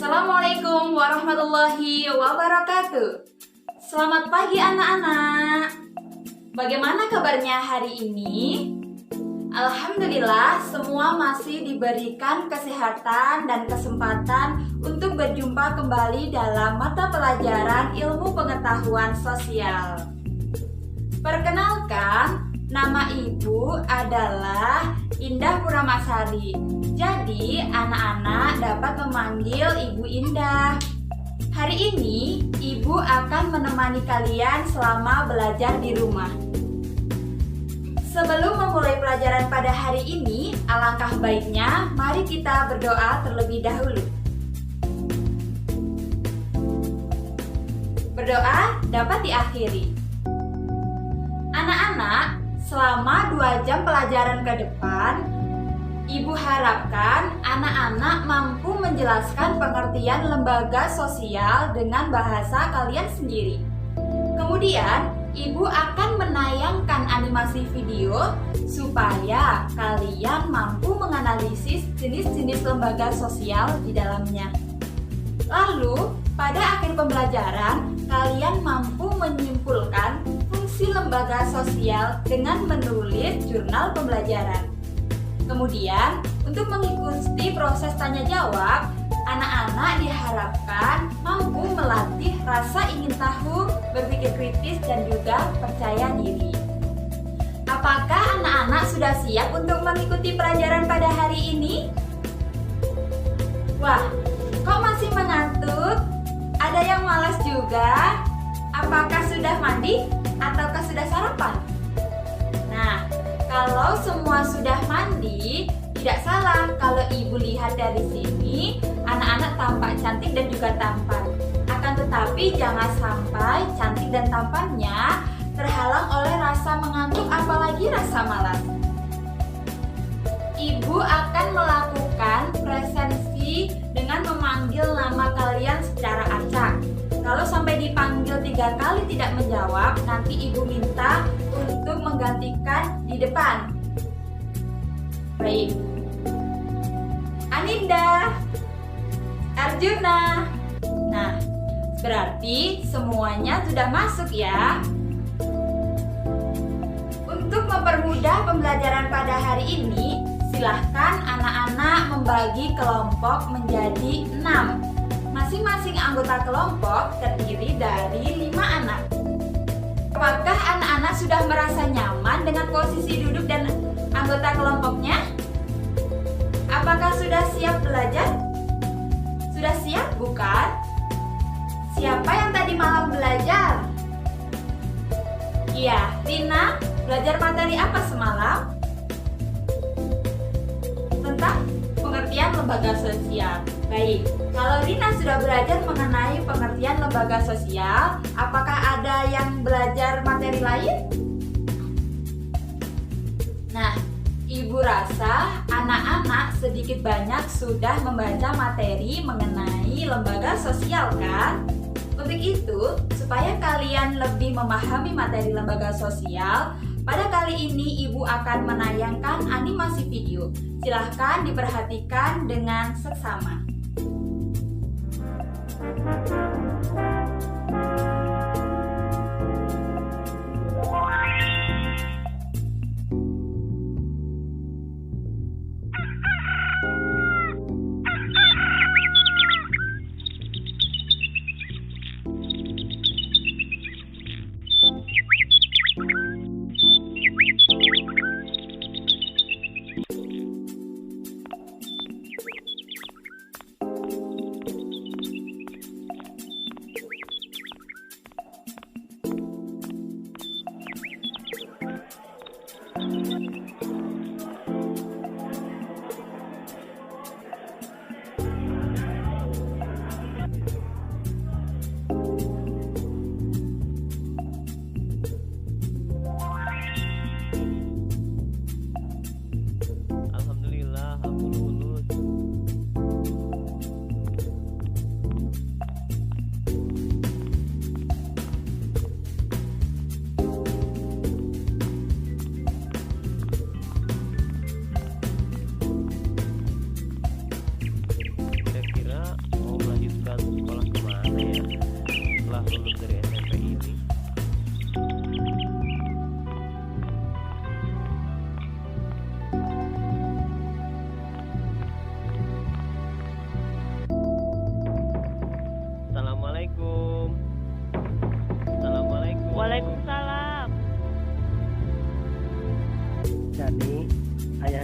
Assalamualaikum warahmatullahi wabarakatuh. Selamat pagi anak-anak. Bagaimana kabarnya hari ini? Alhamdulillah semua masih diberikan kesehatan dan kesempatan untuk berjumpa kembali dalam mata pelajaran ilmu pengetahuan sosial. Perkenalkan, nama ibu adalah Indah Puramasari. Jadi, anak-anak dapat memanggil Ibu Indah. Hari ini, Ibu akan menemani kalian selama belajar di rumah. Sebelum memulai pelajaran pada hari ini, alangkah baiknya mari kita berdoa terlebih dahulu. Berdoa dapat diakhiri. Anak-anak, selama 2 jam pelajaran ke depan, Ibu harapkan anak-anak mampu menjelaskan pengertian lembaga sosial dengan bahasa kalian sendiri. Kemudian, Ibu akan menayangkan animasi video supaya kalian mampu menganalisis jenis-jenis lembaga sosial di dalamnya. Lalu, pada akhir pembelajaran, kalian mampu menyimpulkan fungsi lembaga sosial dengan menulis jurnal pembelajaran. Kemudian, untuk mengikuti proses tanya jawab, anak-anak diharapkan mampu melatih rasa ingin tahu, berpikir kritis, dan juga percaya diri. Apakah anak-anak sudah siap untuk mengikuti pelajaran pada hari ini? Wah, kok masih mengantuk? Ada yang malas juga? Apakah sudah mandi ataukah sudah sarapan? Nah, kalau semua sudah mandi, tidak salah kalau ibu lihat dari sini, anak-anak tampak cantik dan juga tampan. Akan tetapi jangan sampai cantik dan tampannya terhalang oleh rasa mengantuk apalagi rasa malas. Ibu akan melakukan presensi dengan memanggil nama kalian secara acak. Kalau sampai dipanggil 3 kali tidak menjawab, nanti ibu minta untuk menggantikan di depan. Baik. Aninda, Arjuna. Nah, berarti semuanya sudah masuk ya. Untuk mempermudah pembelajaran pada hari ini, silahkan anak-anak membagi kelompok menjadi 6. Masing-masing anggota kelompok terdiri dari 5 anak. Apakah anak-anak sudah merasa nyaman dengan posisi duduk dan anggota kelompoknya? Apakah sudah siap belajar? Sudah siap bukan? Siapa yang tadi malam belajar? Iya, Rina, belajar materi apa semalam? Tentang pengertian lembaga sosial. Baik, kalau Rina sudah belajar mengenai pengertian lembaga sosial, apakah ada yang belajar materi lain? Nah, ibu rasa anak-anak sedikit banyak sudah membaca materi mengenai lembaga sosial kan? Untuk itu, supaya kalian lebih memahami materi lembaga sosial, pada kali ini ibu akan menayangkan animasi video. Silahkan diperhatikan dengan seksama.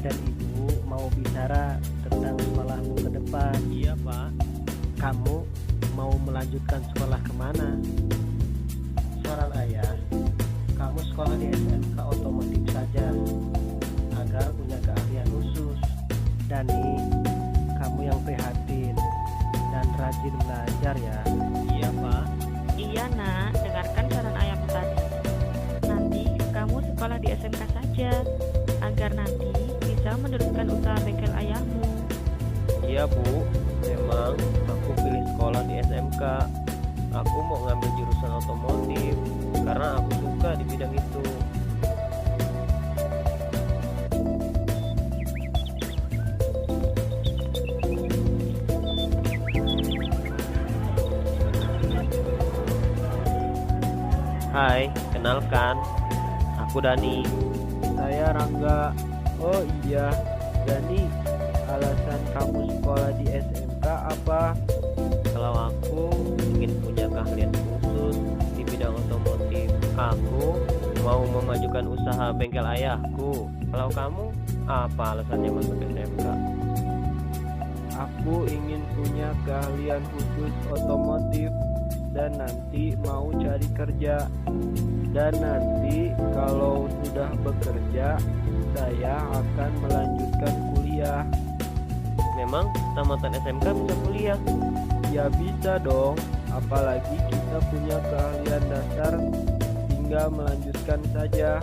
Ayah dan ibu mau bicara tentang sekolahmu ke depan. Iya, Pak. Kamu mau melanjutkan sekolah kemana? Saran ayah, kamu sekolah di SMK otomotif saja agar punya keahlian khusus. Dani, kamu yang prihatin dan rajin belajar ya. Iya, Pak. Iya nak, dengarkan saran ayahmu tadi. Nanti kamu sekolah di SMK saja, agar nanti bisa meneruskan usaha bengkel ayahmu. Iya, Bu. Memang aku pilih sekolah di SMK. Aku mau ngambil jurusan otomotif karena aku suka di bidang itu. Hai, kenalkan. Aku Dani. Saya Rangga. Oh iya, Dani, alasan kamu sekolah di SMK apa? Kalau aku ingin punya keahlian khusus di bidang otomotif, aku mau memajukan usaha bengkel ayahku. Kalau kamu, apa alasannya masuk SMK? Aku ingin punya keahlian khusus otomotif dan nanti mau cari kerja. Dan nanti kalau sudah bekerja, saya akan melanjutkan kuliah. Memang tamatan SMK bisa kuliah? Ya bisa dong, apalagi kita punya keahlian dasar, tinggal melanjutkan saja.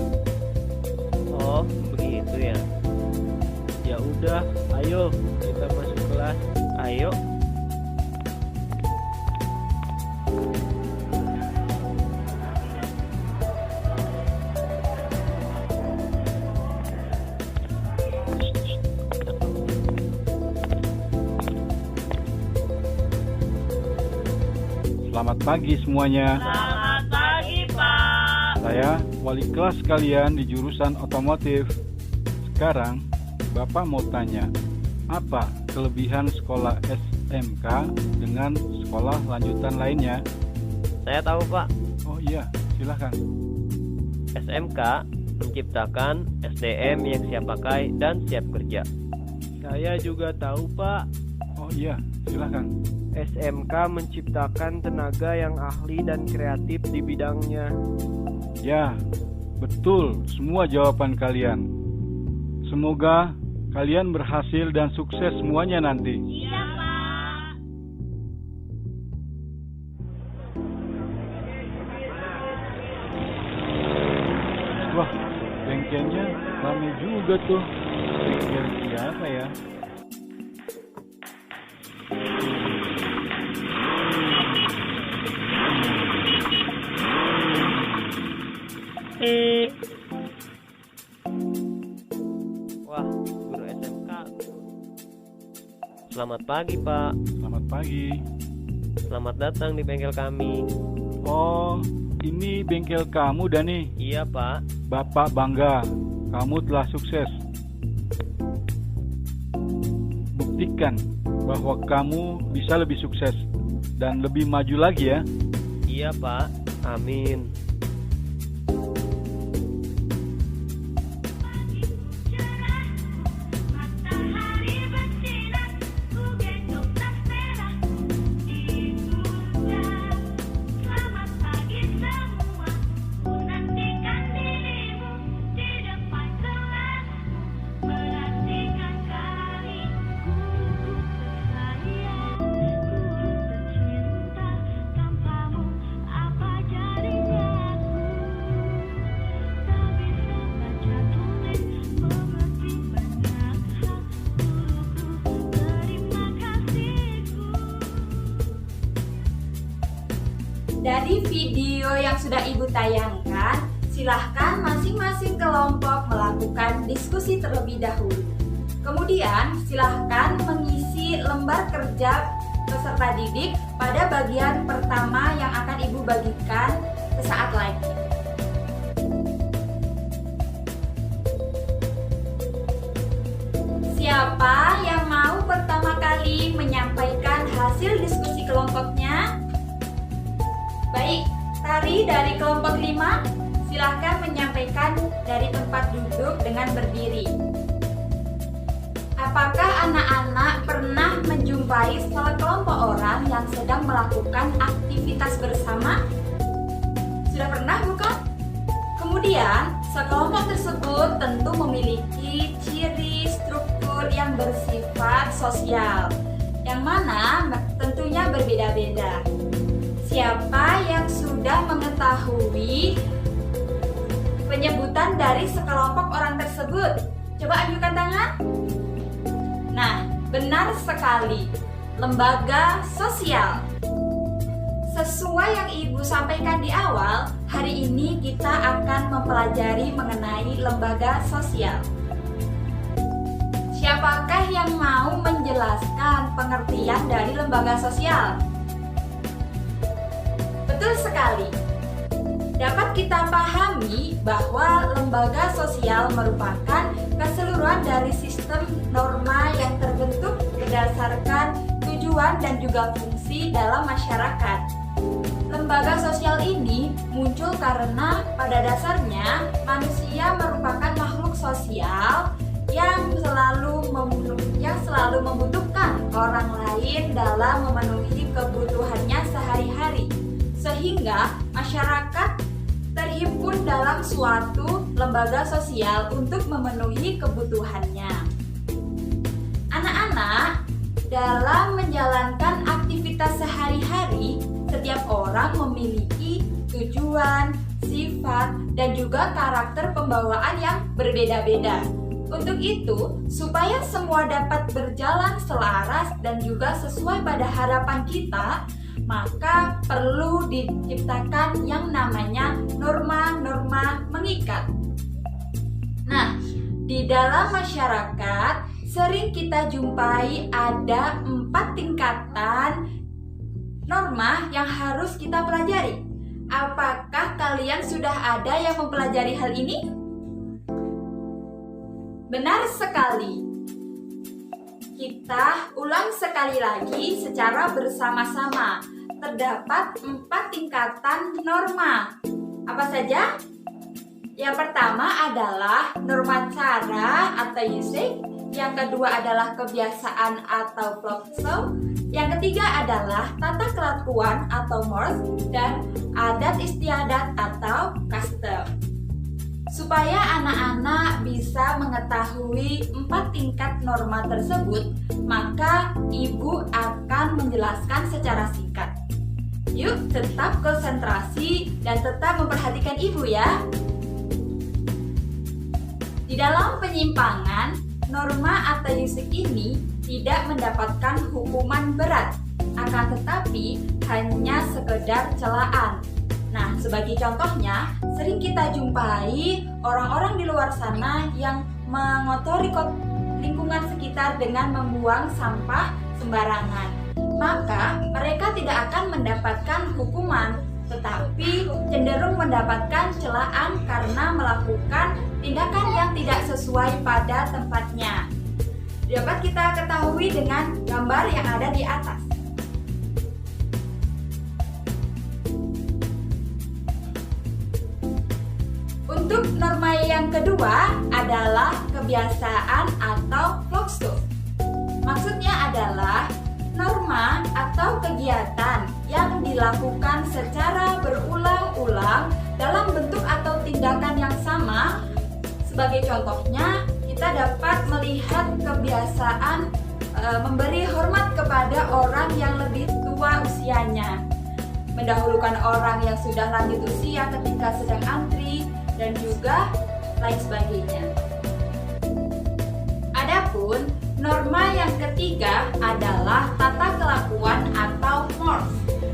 Oh, begitu ya. Ya udah, ayo kita masuk kelas. Ayo. Selamat pagi semuanya. Selamat pagi Pak. Saya wali kelas kalian di jurusan otomotif. Sekarang Bapak mau tanya, apa kelebihan sekolah SMK dengan sekolah lanjutan lainnya? Saya tahu, Pak. Oh iya, silakan. SMK menciptakan SDM yang siap pakai dan siap kerja. Saya juga tahu, Pak. Oh iya, silakan. SMK menciptakan tenaga yang ahli dan kreatif di bidangnya. Ya, betul semua jawaban kalian. Semoga kalian berhasil dan sukses semuanya nanti. Iya Pak. Wah, bengkelnya ramai juga tuh. Bengkel siapa ya? Wah, guru SMK. Selamat pagi, Pak. Selamat pagi. Selamat datang di bengkel kami. Oh, ini bengkel kamu, Dani. Iya, Pak. Bapak bangga, kamu telah sukses. Buktikan bahwa kamu bisa lebih sukses dan lebih maju lagi ya. Iya, Pak. Amin. Dari video yang sudah Ibu tayangkan, silahkan masing-masing kelompok melakukan diskusi terlebih dahulu. Kemudian, silahkan mengisi lembar kerja peserta didik pada bagian pertama yang akan Ibu bagikan sesaat lagi. Siapa yang mau pertama kali menyampaikan hasil diskusi kelompoknya? Baik, Tari dari kelompok 5, silahkan menyampaikan dari tempat duduk dengan berdiri. menjumpai sekelompok orang yang sedang melakukan aktivitas bersama? Sudah pernah bukan? Kemudian, sekelompok tersebut tentu memiliki ciri struktur yang bersifat sosial, yang mana tentunya berbeda-beda. Siapa yang sudah mengetahui penyebutan dari sekelompok orang tersebut? Coba ajukan tangan. Nah, benar sekali, lembaga sosial. Sesuai yang Ibu sampaikan di awal, hari ini kita akan mempelajari mengenai lembaga sosial. Siapakah yang mau menjelaskan pengertian dari lembaga sosial? Betul sekali. Dapat kita pahami bahwa lembaga sosial merupakan keseluruhan dari sistem norma yang terbentuk berdasarkan tujuan dan juga fungsi dalam masyarakat. Lembaga sosial ini muncul karena pada dasarnya manusia merupakan makhluk sosial yang selalu membutuhkan orang lain dalam memenuhi kebutuhannya sehari-hari, sehingga masyarakat terhimpun dalam suatu lembaga sosial untuk memenuhi kebutuhannya. Anak-anak, dalam menjalankan aktivitas sehari-hari, setiap orang memiliki tujuan, sifat, dan juga karakter pembawaan yang berbeda-beda. Untuk itu, supaya semua dapat berjalan selaras dan juga sesuai pada harapan kita, maka perlu diciptakan yang namanya norma-norma mengikat. Nah, di dalam masyarakat sering kita jumpai ada 4 tingkatan norma yang harus kita pelajari. Apakah kalian sudah ada yang mempelajari hal ini? Benar sekali. Kita ulang sekali lagi secara bersama-sama. Terdapat 4 tingkatan norma. Apa saja? Yang pertama adalah norma cara atau usage. Yang kedua adalah kebiasaan atau flow. Yang ketiga adalah tata kelakuan atau mores, dan adat istiadat atau custom. Supaya anak-anak bisa mengetahui 4 tingkat norma tersebut, maka Ibu akan menjelaskan secara singkat. Yuk, tetap konsentrasi dan tetap memperhatikan Ibu ya. Di dalam penyimpangan, norma atau usage ini tidak mendapatkan hukuman berat, akan tetapi hanya sekedar celaan. Nah, sebagai contohnya, sering kita jumpai orang-orang di luar sana yang mengotori lingkungan sekitar dengan membuang sampah sembarangan. Maka, mereka tidak akan mendapatkan hukuman, tetapi cenderung mendapatkan celaan karena melakukan tindakan yang tidak sesuai pada tempatnya. Dapat kita ketahui dengan gambar yang ada di atas. Untuk norma yang kedua adalah kebiasaan atau flow. Maksudnya adalah norma atau kegiatan yang dilakukan secara berulang-ulang dalam bentuk atau tindakan yang sama. Sebagai contohnya, kita dapat melihat kebiasaan memberi hormat kepada orang yang lebih tua usianya, mendahulukan orang yang sudah lanjut usia ketika sedang antri, dan juga lain sebagainya. Adapun norma yang ketiga adalah tata kelakuan atau mores,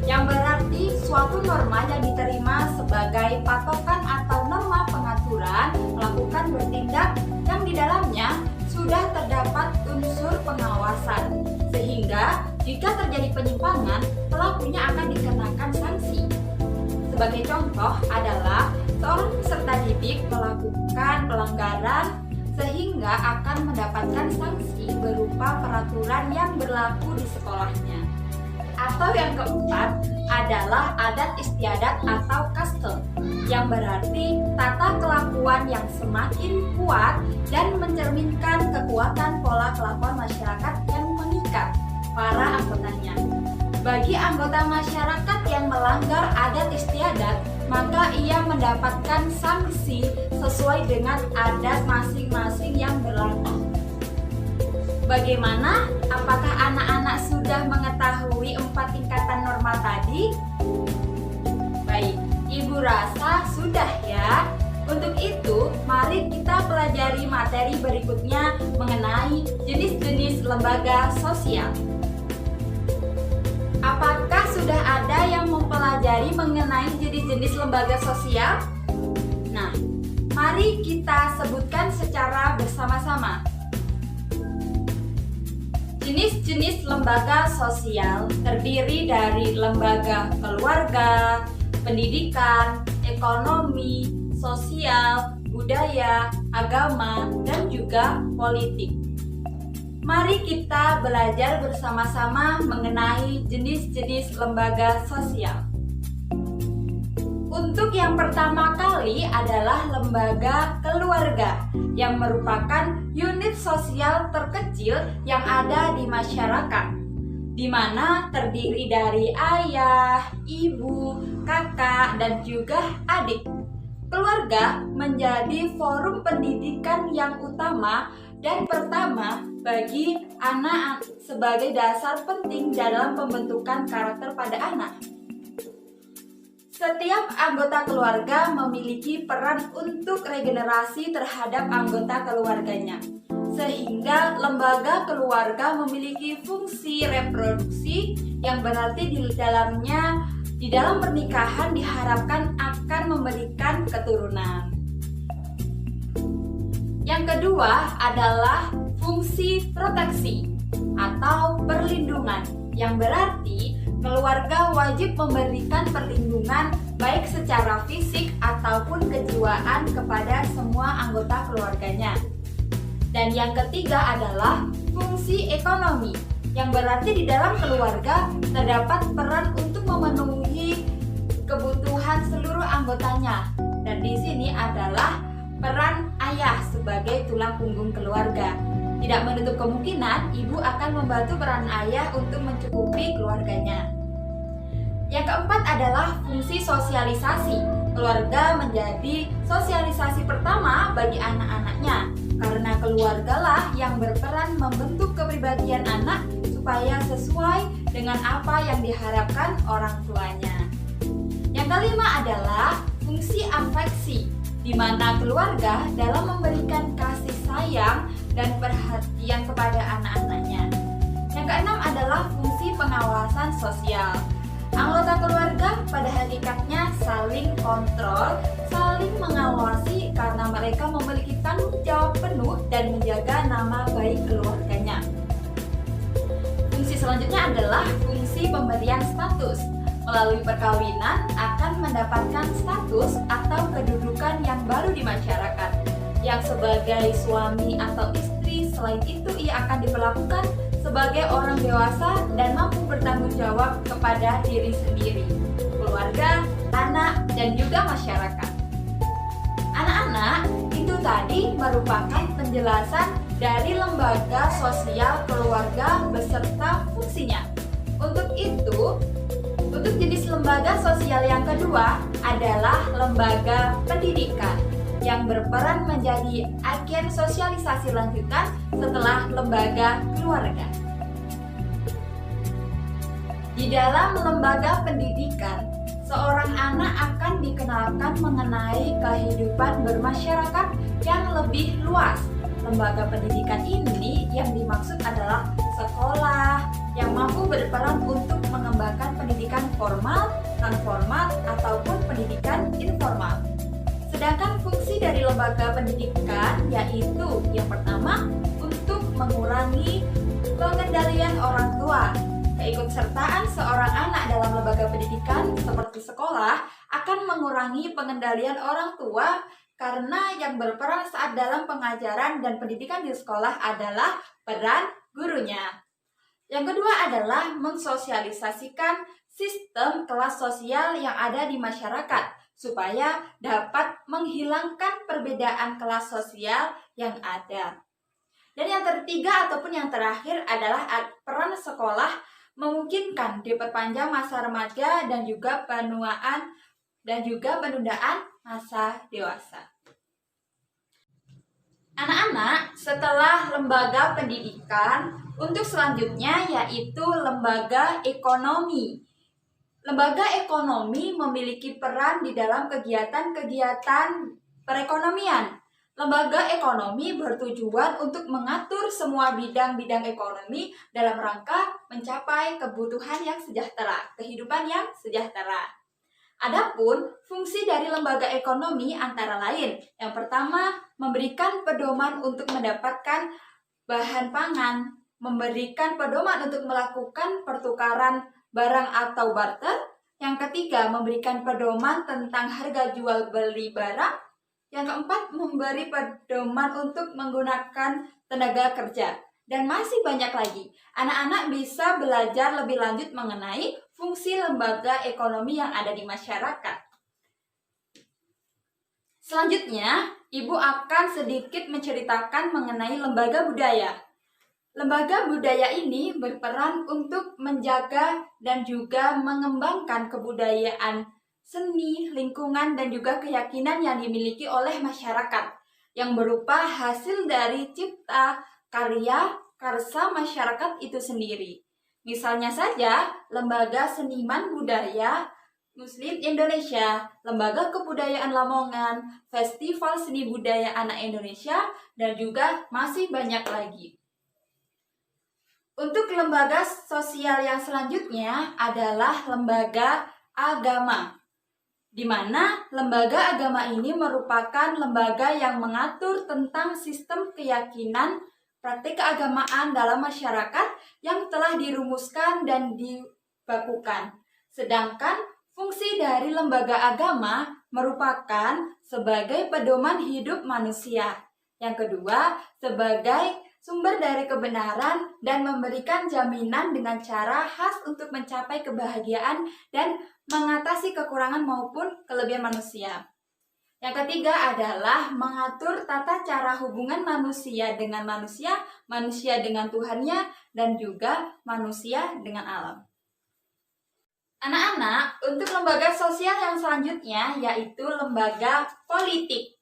yang berarti suatu norma yang diterima sebagai patokan atau norma pengaturan melakukan bertindak yang di dalamnya sudah terdapat unsur pengawasan, sehingga jika terjadi penyimpangan, pelakunya akan dikenakan sanksi. Sebagai contoh adalah seorang peserta didik melakukan pelanggaran sehingga akan mendapatkan sanksi berupa peraturan yang berlaku di sekolahnya. Atau yang keempat adalah adat istiadat atau custom, yang berarti tata kelakuan yang semakin kuat dan mencerminkan kekuatan pola kelakuan masyarakat yang mengikat. para anggotanya. Bagi anggota masyarakat yang melanggar adat istiadat, maka ia mendapatkan sanksi sesuai dengan adat masing-masing yang berlaku. Bagaimana? Apakah anak-anak sudah mengetahui 4 tingkatan norma tadi? Baik, Ibu rasa sudah ya. Untuk itu, mari kita pelajari materi berikutnya mengenai jenis-jenis lembaga sosial. Apakah sudah ada yang mempelajari mengenai jenis-jenis lembaga sosial? Nah, mari kita sebutkan secara bersama-sama. Jenis-jenis lembaga sosial terdiri dari lembaga keluarga, pendidikan, ekonomi, sosial, budaya, agama, dan juga politik. Mari kita belajar bersama-sama mengenai jenis-jenis lembaga sosial. Untuk yang pertama kali adalah lembaga keluarga, yang merupakan unit sosial terkecil yang ada di masyarakat, di mana terdiri dari ayah, ibu, kakak, dan juga adik. Keluarga menjadi forum pendidikan yang utama dan pertama bagi anak sebagai dasar penting dalam pembentukan karakter pada anak. Setiap anggota keluarga memiliki peran untuk regenerasi terhadap anggota keluarganya, sehingga lembaga keluarga memiliki fungsi reproduksi yang berarti di dalam pernikahan diharapkan akan memberikan keturunan. Yang kedua adalah fungsi proteksi atau perlindungan, yang berarti keluarga wajib memberikan perlindungan baik secara fisik ataupun kejiwaan kepada semua anggota keluarganya. Dan yang ketiga adalah fungsi ekonomi, yang berarti di dalam keluarga terdapat peran untuk memenuhi kebutuhan seluruh anggotanya. Dan di sini adalah peran ayah sebagai tulang punggung keluarga. Tidak menutup kemungkinan ibu akan membantu peran ayah untuk mencukupi keluarganya. Yang keempat adalah fungsi sosialisasi. Keluarga menjadi sosialisasi pertama bagi anak-anaknya, karena keluargalah yang berperan membentuk kepribadian anak supaya sesuai dengan apa yang diharapkan orang tuanya. Yang kelima adalah fungsi afeksi, di mana keluarga dalam memberikan kasih sayang dan perhatian kepada anak-anaknya. Yang keenam adalah fungsi pengawasan sosial. Anggota keluarga pada hakikatnya saling kontrol, saling mengawasi karena mereka memiliki tanggung jawab penuh dan menjaga nama baik keluarganya. Fungsi selanjutnya adalah fungsi pemberian status. Melalui perkawinan akan mendapatkan status atau kedudukan yang baru di masyarakat, yang sebagai suami atau istri. Selain itu ia akan diperlakukan sebagai orang dewasa dan mampu bertanggung jawab kepada diri sendiri, keluarga, anak, dan juga masyarakat. Anak-anak itu tadi merupakan penjelasan dari lembaga sosial keluarga beserta fungsinya. Untuk itu, untuk jenis lembaga sosial yang kedua adalah lembaga pendidikan, yang berperan menjadi agen sosialisasi lanjutan setelah lembaga keluarga. Di dalam lembaga pendidikan, seorang anak akan dikenalkan mengenai kehidupan bermasyarakat yang lebih luas. Lembaga pendidikan ini yang dimaksud adalah sekolah yang mampu berperan untuk mengembangkan pendidikan formal, non-formal, ataupun pendidikan informal. Sedangkan fungsi dari lembaga pendidikan yaitu yang pertama, untuk mengurangi pengendalian orang tua. Keikutsertaan seorang anak dalam lembaga pendidikan seperti sekolah akan mengurangi pengendalian orang tua karena yang berperan saat dalam pengajaran dan pendidikan di sekolah adalah peran gurunya. Yang kedua adalah mensosialisasikan sistem kelas sosial yang ada di masyarakat supaya dapat menghilangkan perbedaan kelas sosial yang ada. Dan yang ketiga ataupun yang terakhir adalah peran sekolah memungkinkan diperpanjang masa remaja dan juga penuaan dan juga penundaan masa dewasa. Anak-anak, setelah lembaga pendidikan, untuk selanjutnya yaitu lembaga ekonomi. Lembaga ekonomi memiliki peran di dalam kegiatan-kegiatan perekonomian. Lembaga ekonomi bertujuan untuk mengatur semua bidang-bidang ekonomi dalam rangka mencapai kebutuhan yang sejahtera, kehidupan yang sejahtera. Adapun fungsi dari lembaga ekonomi antara lain, yang pertama memberikan pedoman untuk mendapatkan bahan pangan, memberikan pedoman untuk melakukan pertukaran barang atau barter. Yang ketiga, memberikan pedoman tentang harga jual beli barang. Yang keempat, memberi pedoman untuk menggunakan tenaga kerja. Dan masih banyak lagi. Anak-anak bisa belajar lebih lanjut mengenai fungsi lembaga ekonomi yang ada di masyarakat. Selanjutnya, Ibu akan sedikit menceritakan mengenai lembaga budaya. Lembaga budaya ini berperan untuk menjaga dan juga mengembangkan kebudayaan, seni, lingkungan, dan juga keyakinan yang dimiliki oleh masyarakat yang berupa hasil dari cipta, karya, karsa masyarakat itu sendiri. Misalnya saja, Lembaga Seniman Budaya Muslim Indonesia, Lembaga Kebudayaan Lamongan, Festival Seni Budaya Anak Indonesia, dan juga masih banyak lagi. Untuk lembaga sosial yang selanjutnya adalah lembaga agama, di mana lembaga agama ini merupakan lembaga yang mengatur tentang sistem keyakinan, praktik keagamaan dalam masyarakat yang telah dirumuskan dan dibakukan. Sedangkan fungsi dari lembaga agama merupakan sebagai pedoman hidup manusia. Yang kedua, sebagai sumber dari kebenaran dan memberikan jaminan dengan cara khas untuk mencapai kebahagiaan dan mengatasi kekurangan maupun kelebihan manusia. Yang ketiga adalah mengatur tata cara hubungan manusia dengan manusia, manusia dengan Tuhannya, dan juga manusia dengan alam. Anak-anak, untuk lembaga sosial yang selanjutnya yaitu lembaga politik.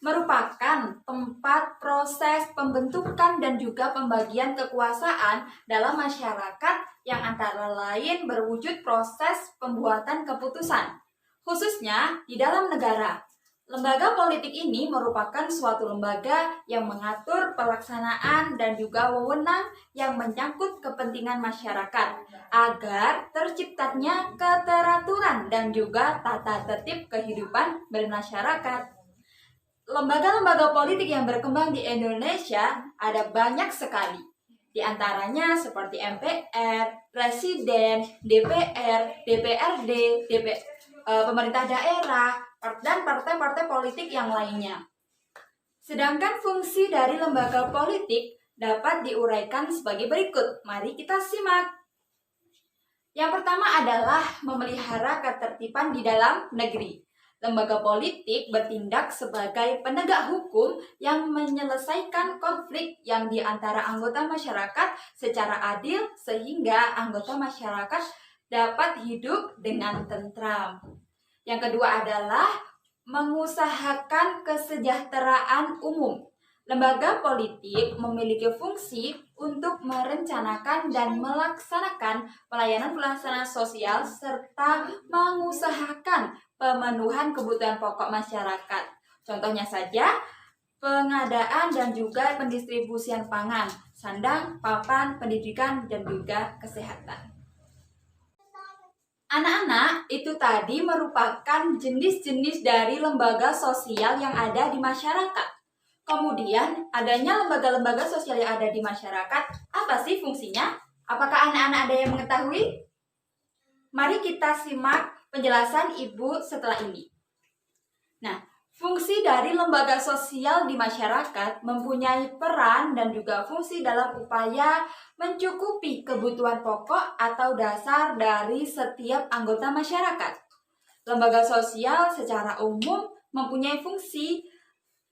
Merupakan tempat proses pembentukan dan juga pembagian kekuasaan dalam masyarakat yang antara lain berwujud proses pembuatan keputusan, khususnya di dalam negara. Lembaga politik ini merupakan suatu lembaga yang mengatur pelaksanaan dan juga wewenang yang menyangkut kepentingan masyarakat agar terciptanya keteraturan dan juga tata tertib kehidupan bermasyarakat. Lembaga-lembaga politik yang berkembang di Indonesia ada banyak sekali. Di antaranya seperti MPR, Presiden, DPR, DPRD, pemerintah daerah, dan partai-partai politik yang lainnya. Sedangkan fungsi dari lembaga politik dapat diuraikan sebagai berikut. Mari kita simak. Yang pertama adalah memelihara ketertiban di dalam negeri. Lembaga politik bertindak sebagai penegak hukum yang menyelesaikan konflik yang di antara anggota masyarakat secara adil sehingga anggota masyarakat dapat hidup dengan tentram. Yang kedua adalah mengusahakan kesejahteraan umum. Lembaga politik memiliki fungsi untuk merencanakan dan melaksanakan pelayanan sosial serta mengusahakan pemenuhan kebutuhan pokok masyarakat. Contohnya saja, pengadaan dan juga pendistribusian pangan, sandang, papan, pendidikan, dan juga kesehatan. Anak-anak, itu tadi merupakan jenis-jenis dari lembaga sosial yang ada di masyarakat. Kemudian, adanya lembaga-lembaga sosial yang ada di masyarakat, apa sih fungsinya? Apakah anak-anak ada yang mengetahui? Mari kita simak penjelasan Ibu setelah ini. Nah, fungsi dari lembaga sosial di masyarakat mempunyai peran dan juga fungsi dalam upaya mencukupi kebutuhan pokok atau dasar dari setiap anggota masyarakat. Lembaga sosial secara umum mempunyai fungsi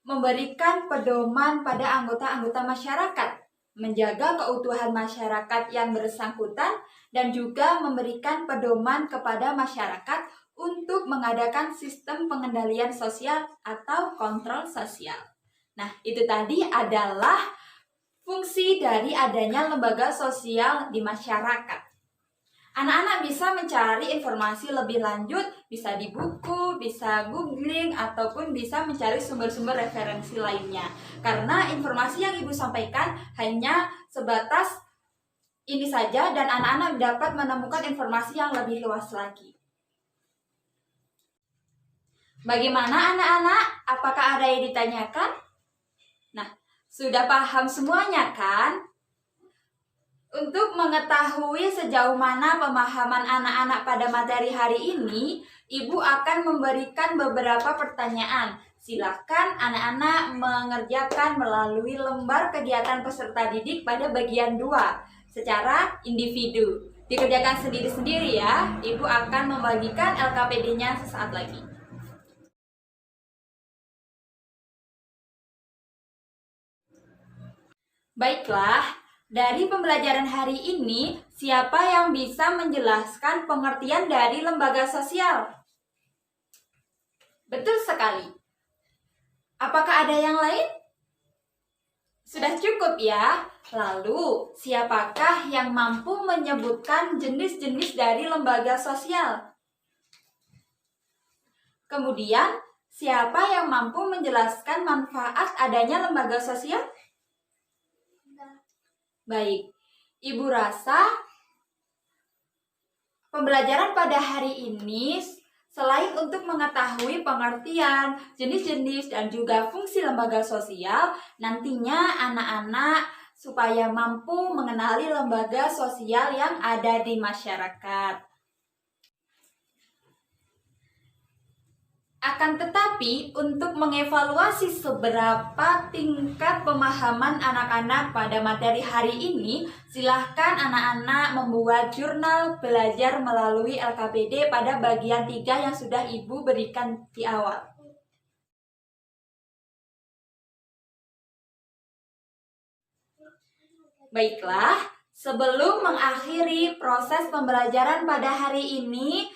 memberikan pedoman pada anggota-anggota masyarakat, menjaga keutuhan masyarakat yang bersangkutan, dan juga memberikan pedoman kepada masyarakat untuk mengadakan sistem pengendalian sosial atau kontrol sosial. Nah, itu tadi adalah fungsi dari adanya lembaga sosial di masyarakat. Anak-anak bisa mencari informasi lebih lanjut, bisa di buku, bisa googling, ataupun bisa mencari sumber-sumber referensi lainnya. Karena informasi yang Ibu sampaikan hanya sebatas ini saja dan anak-anak dapat menemukan informasi yang lebih luas lagi. Bagaimana anak-anak? Apakah ada yang ditanyakan? Nah, sudah paham semuanya kan? Untuk mengetahui sejauh mana pemahaman anak-anak pada materi hari ini, Ibu akan memberikan beberapa pertanyaan. Silakan anak-anak mengerjakan melalui lembar kegiatan peserta didik pada bagian 2 secara individu. Dikerjakan sendiri-sendiri ya. Ibu akan membagikan LKPD-nya sesaat lagi. Baiklah, dari pembelajaran hari ini, siapa yang bisa menjelaskan pengertian dari lembaga sosial? Betul sekali. Apakah ada yang lain? Sudah cukup ya. Lalu, siapakah yang mampu menyebutkan jenis-jenis dari lembaga sosial? Kemudian, siapa yang mampu menjelaskan manfaat adanya lembaga sosial? Baik, Ibu rasa pembelajaran pada hari ini selain untuk mengetahui pengertian, jenis-jenis, dan juga fungsi lembaga sosial, nantinya anak-anak supaya mampu mengenali lembaga sosial yang ada di masyarakat. Akan tetapi, untuk mengevaluasi seberapa tingkat pemahaman anak-anak pada materi hari ini, silahkan anak-anak membuat jurnal belajar melalui LKPD pada bagian 3 yang sudah Ibu berikan di awal. Baiklah, sebelum mengakhiri proses pembelajaran pada hari ini,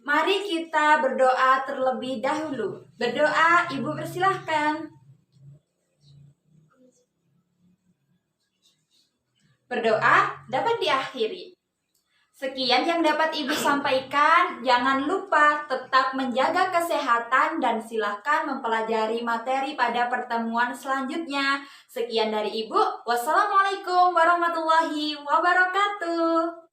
mari kita berdoa terlebih dahulu. Berdoa, Ibu persilahkan. Berdoa dapat diakhiri. Sekian yang dapat Ibu sampaikan. Jangan lupa tetap menjaga kesehatan dan silahkan mempelajari materi pada pertemuan selanjutnya. Sekian dari Ibu. Wassalamualaikum warahmatullahi wabarakatuh.